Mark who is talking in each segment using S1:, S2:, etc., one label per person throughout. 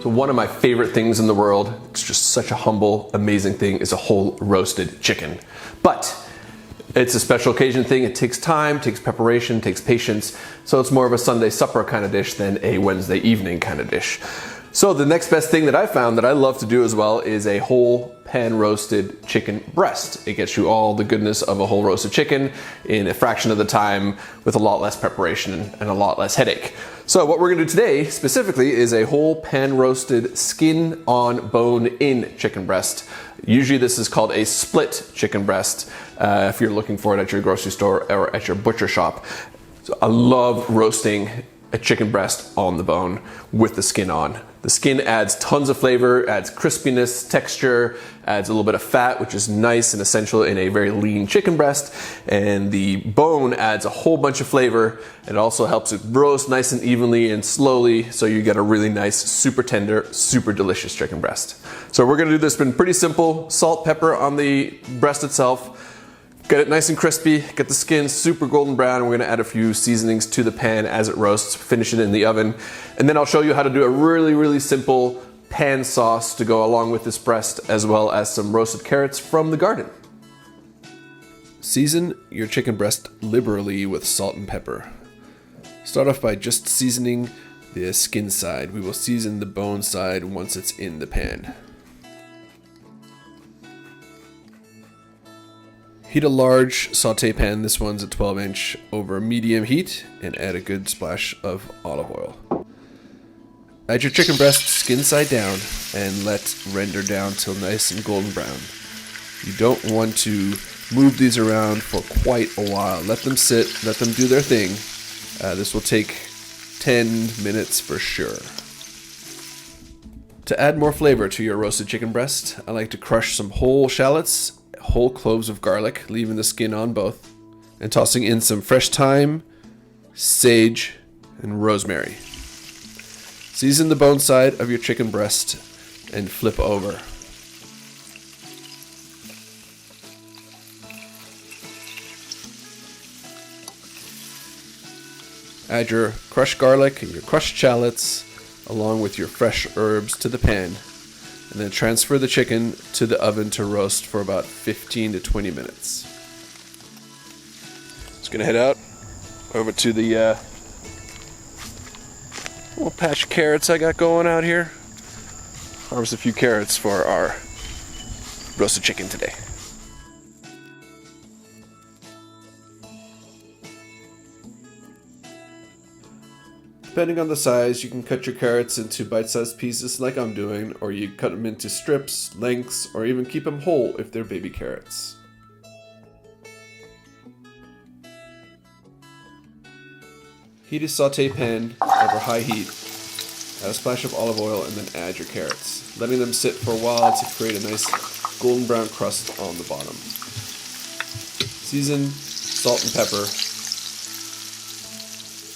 S1: So one of my favorite things in the world, it's just such a humble, amazing thing, is a whole roasted chicken. But it's a special occasion thing. It takes time, takes preparation, takes patience. So it's more of a Sunday supper kind of dish than a Wednesday evening kind of dish. So the next best thing that I found that I love to do as well is a whole pan roasted chicken breast. It gets you all the goodness of a whole roasted chicken in a fraction of the time with a lot less preparation and a lot less headache. So what we're gonna do today specifically is a whole pan roasted skin on bone in chicken breast. Usually this is called a split chicken breast if you're looking for it at your grocery store or at your butcher shop. So I love roasting a chicken breast on the bone with the skin on. The skin adds tons of flavor, adds crispiness, texture, adds a little bit of fat, which is nice and essential in a very lean chicken breast. And the bone adds a whole bunch of flavor. It also helps it roast nice and evenly and slowly, so you get a really nice, super tender, super delicious chicken breast. So we're gonna do this, it's been pretty simple. Salt, pepper on the breast itself. Get it nice and crispy, get the skin super golden brown, and we're gonna add a few seasonings to the pan as it roasts, finish it in the oven. And then I'll show you how to do a really, really simple pan sauce to go along with this breast, as well as some roasted carrots from the garden. Season your chicken breast liberally with salt and pepper. Start off by just seasoning the skin side. We will season the bone side once it's in the pan. Heat a large sauté pan, this one's a 12-inch, over medium heat, and add a good splash of olive oil. Add your chicken breast skin side down and let render down till nice and golden brown. You don't want to move these around for quite a while. Let them sit, let them do their thing. This will take 10 minutes for sure. To add more flavor to your roasted chicken breast, I like to crush some whole shallots, whole cloves of garlic, leaving the skin on both, and tossing in some fresh thyme, sage, and rosemary. Season the bone side of your chicken breast and flip over. Add your crushed garlic and your crushed shallots along with your fresh herbs to the pan. And then transfer the chicken to the oven to roast for about 15 to 20 minutes. Just gonna head out over to the little patch of carrots I got going out here. Harvest a few carrots for our roasted chicken today. Depending on the size, you can cut your carrots into bite-sized pieces like I'm doing, or you cut them into strips, lengths, or even keep them whole if they're baby carrots. Heat a sauté pan over high heat, add a splash of olive oil, and then add your carrots, letting them sit for a while to create a nice golden brown crust on the bottom. Season, salt and pepper.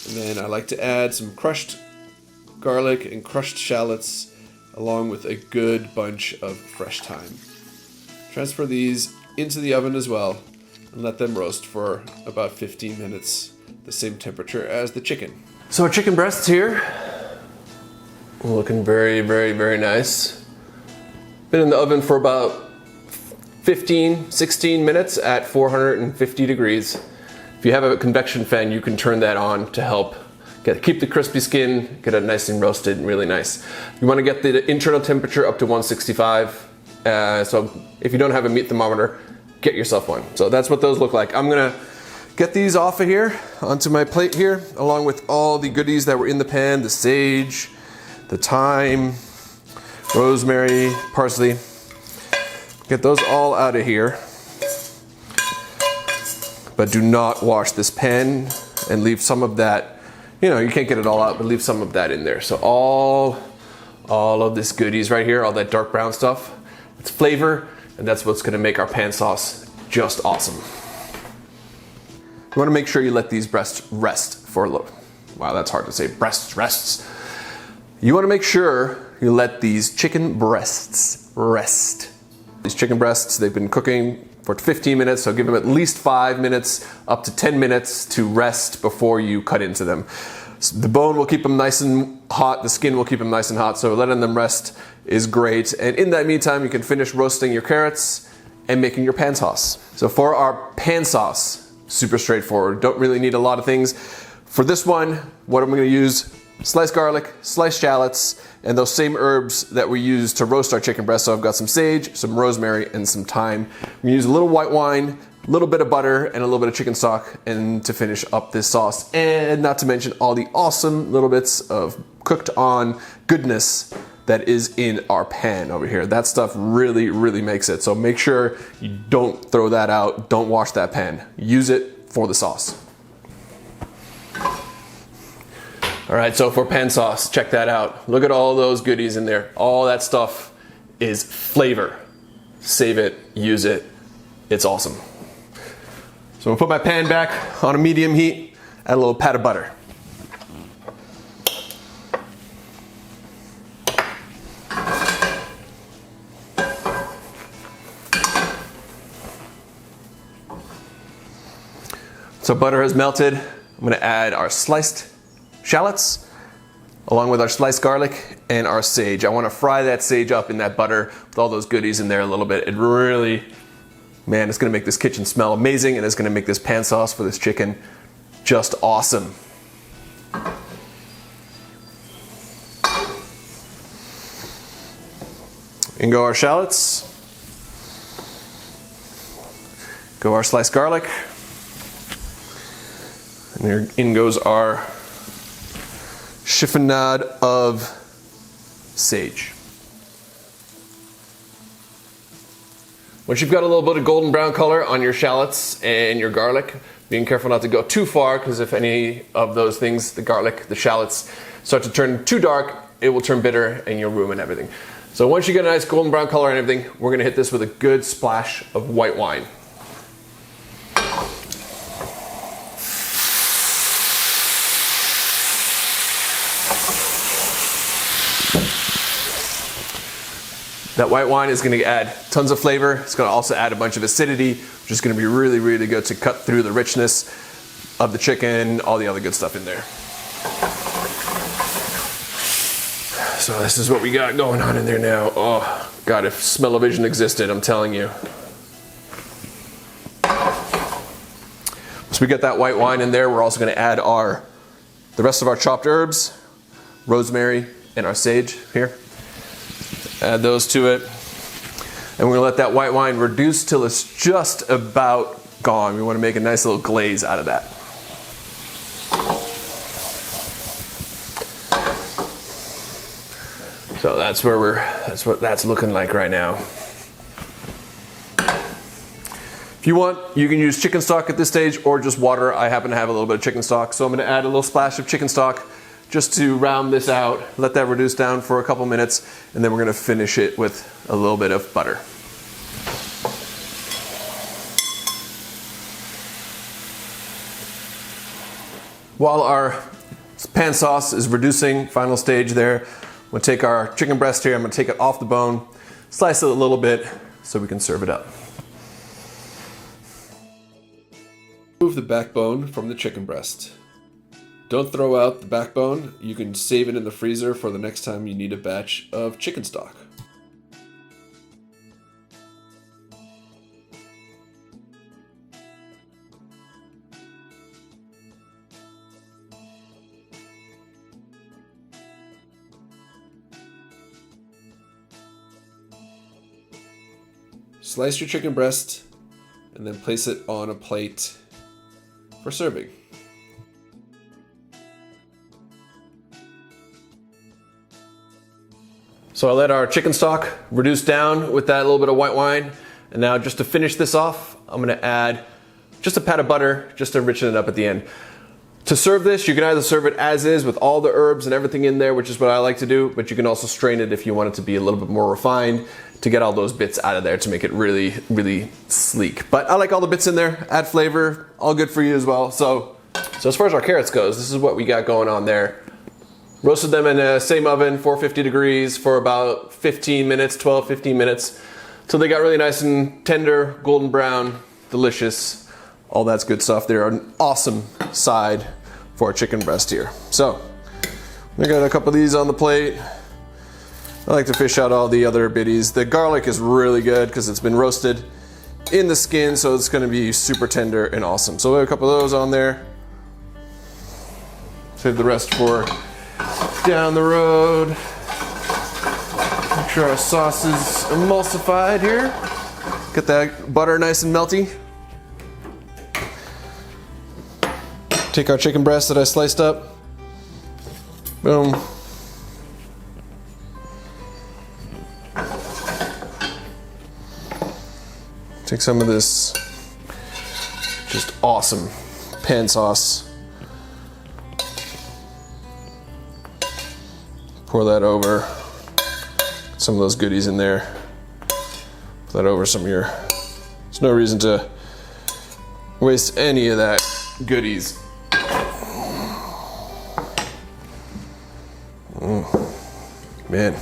S1: And then I like to add some crushed garlic and crushed shallots along with a good bunch of fresh thyme. Transfer these into the oven as well and let them roast for about 15 minutes, the same temperature as the chicken. So our chicken breasts here, looking very, very, very nice. Been in the oven for about 15, 16 minutes at 450 degrees. If you have a convection fan, you can turn that on to help keep the crispy skin, get it nice and roasted and really nice. You want to get the internal temperature up to 165. So if you don't have a meat thermometer, get yourself one. So that's what those look like. I'm gonna get these off of here onto my plate here, along with all the goodies that were in the pan, the sage, the thyme, rosemary, parsley. Get those all out of here. But do not wash this pan and leave some of that, you can't get it all out, but leave some of that in there. So all of this goodies right here, all that dark brown stuff, it's flavor, and that's what's gonna make our pan sauce just awesome. You wanna make sure you let these breasts rest for a little. Wow, that's hard to say, breasts, rests. You wanna make sure you let these chicken breasts rest. These chicken breasts, they've been cooking for 15 minutes, so give them at least 5 minutes, up to 10 minutes to rest before you cut into them. The bone will keep them nice and hot, the skin will keep them nice and hot, so letting them rest is great. And in that meantime, you can finish roasting your carrots and making your pan sauce. So for our pan sauce, super straightforward, don't really need a lot of things. For this one, what I'm gonna use, sliced garlic, sliced shallots, and those same herbs that we use to roast our chicken breast. So I've got some sage, some rosemary, and some thyme. I'm gonna use a little white wine, a little bit of butter, and a little bit of chicken stock, and to finish up this sauce. And not to mention all the awesome little bits of cooked on goodness that is in our pan over here. That stuff really, really makes it. So make sure you don't throw that out, don't wash that pan. Use it for the sauce. All right, so for pan sauce, check that out. Look at all those goodies in there. All that stuff is flavor. Save it, use it, it's awesome. So I'm gonna put my pan back on a medium heat, add a little pat of butter. So butter has melted. I'm gonna add our sliced shallots, along with our sliced garlic and our sage. I wanna fry that sage up in that butter with all those goodies in there a little bit. It really, man, it's gonna make this kitchen smell amazing, and it's gonna make this pan sauce for this chicken just awesome. In go our shallots, go our sliced garlic, and there in goes our chiffonade of sage. Once you've got a little bit of golden brown color on your shallots and your garlic, being careful not to go too far, because if any of those things, the garlic, the shallots, start to turn too dark, it will turn bitter and you'll ruin everything. So once you get a nice golden brown color and everything, we're gonna hit this with a good splash of white wine. That white wine is going to add tons of flavor. It's going to also add a bunch of acidity, which is going to be really, really good to cut through the richness of the chicken, all the other good stuff in there. So this is what we got going on in there now. Oh, God, if smell-o-vision existed, I'm telling you. So we got that white wine in there. We're also going to add the rest of our chopped herbs, rosemary, and our sage here. Add those to it, and we're gonna let that white wine reduce till it's just about gone. We wanna make a nice little glaze out of that. So that's what that's looking like right now. If you want, you can use chicken stock at this stage or just water. I happen to have a little bit of chicken stock, so I'm gonna add a little splash of chicken stock just to round this out, let that reduce down for a couple minutes, and then we're gonna finish it with a little bit of butter. While our pan sauce is reducing, final stage there, we'll take our chicken breast here, I'm gonna take it off the bone, slice it a little bit so we can serve it up. Remove the backbone from the chicken breast. Don't throw out the backbone. You can save it in the freezer for the next time you need a batch of chicken stock. Slice your chicken breast and then place it on a plate for serving. So I let our chicken stock reduce down with that little bit of white wine. And now just to finish this off, I'm gonna add just a pat of butter just to richen it up at the end. To serve this, you can either serve it as is with all the herbs and everything in there, which is what I like to do, but you can also strain it if you want it to be a little bit more refined to get all those bits out of there to make it really, really sleek. But I like all the bits in there, add flavor, all good for you as well. So as far as our carrots goes, this is what we got going on there. Roasted them in the same oven, 450 degrees for about 15 minutes, 12, 15 minutes. Till they got really nice and tender, golden brown, delicious. All that's good stuff. They're an awesome side for our chicken breast here. So we got a couple of these on the plate. I like to fish out all the other bitties. The garlic is really good because it's been roasted in the skin, so it's going to be super tender and awesome. So we have a couple of those on there. Save the rest for down the road. Make sure our sauce is emulsified here. Get that butter nice and melty. Take our chicken breast that I sliced up. Boom. Take some of this just awesome pan sauce. Pour that over some of those goodies in there. Put that over some of your, there's no reason to waste any of that goodies. Man.